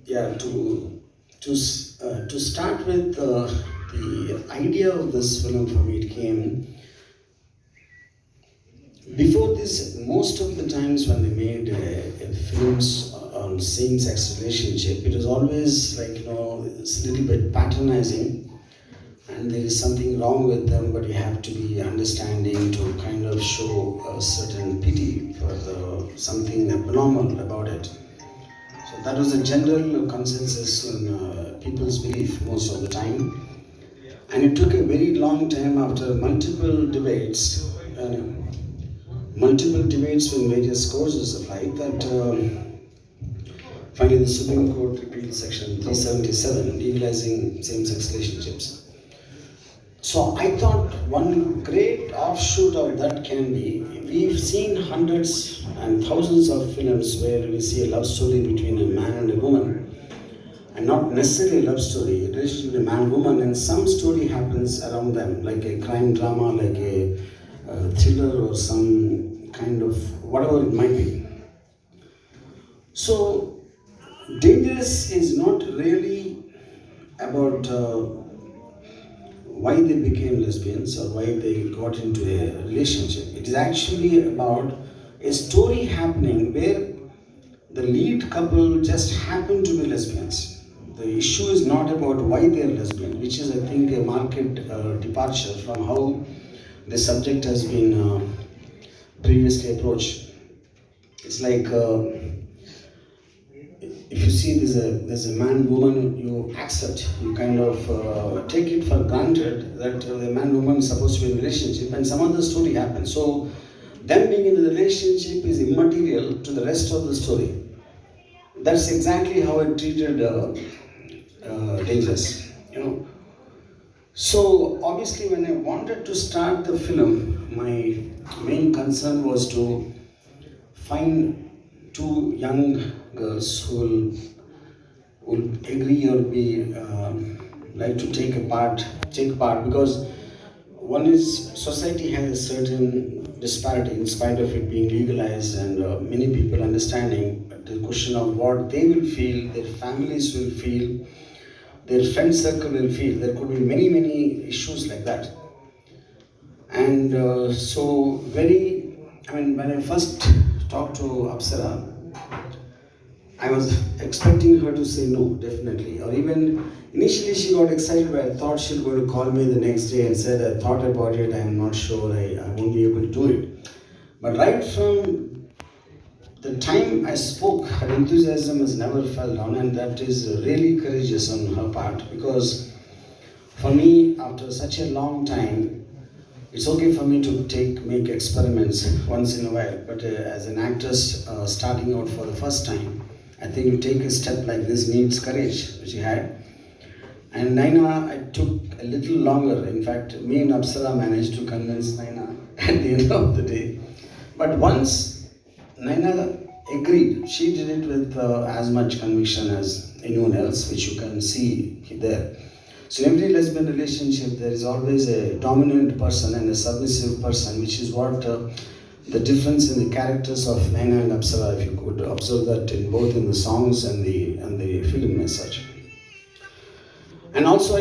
Yeah, to start with, the idea of this film for me, it came before this. Most of the times when they made films on same-sex relationship, it was always like, it's a little bit patronizing, and there is something wrong with them, but you have to be understanding to kind of show a certain pity for something abnormal about it. So that was a general consensus in people's belief most of the time. And it took a very long time after multiple debates with various courses applied that finally the Supreme Court repealed Section 377 legalizing same-sex relationships. So I thought one great offshoot of that can be, we've seen hundreds and thousands of films where we see a love story between a man and a woman, and not necessarily a love story, a relationship between a man and woman, and some story happens around them, like a crime drama, like a thriller, or some kind of whatever it might be. So, Dangerous is not really about why they became lesbians or why they got into a relationship. It is actually about a story happening where the lead couple just happen to be lesbians. The issue is not about why they are lesbian, which is, I think, a marked departure from how the subject has been previously approached. It's like if you see there's a man woman, you accept, you kind of take it for granted that the man woman is supposed to be in a relationship, and some other story happens. So them being in the relationship is immaterial to the rest of the story. That's exactly how I treated Dangerous. So obviously, when I wanted to start the film, my main concern was to find two young girls who will agree or be like to take part, because one is society has a certain disparity in spite of it being legalized, and many people understanding the question of what they will feel, their families will feel, their friend circle will feel. There could be many issues like that. And when I first talked to Apsara, I was expecting her to say no, definitely. Or even initially she got excited, but I thought she was going to call me the next day and said, I thought about it, I'm not sure, I won't be able to do it. But right from the time I spoke, her enthusiasm has never fell down, and that is really courageous on her part, because for me, after such a long time, it's okay for me to make experiments once in a while, but as an actress starting out for the first time, I think you take a step like this needs courage, which you had. And Naina, I took a little longer. In fact, me and Apsara managed to convince Naina at the end of the day. But once Naina agreed, she did it with as much conviction as anyone else, which you can see there. So in every lesbian relationship, there is always a dominant person and a submissive person, which is what the difference in the characters of Naina and Apsara, if you could observe that in both in the songs and the film as such. And also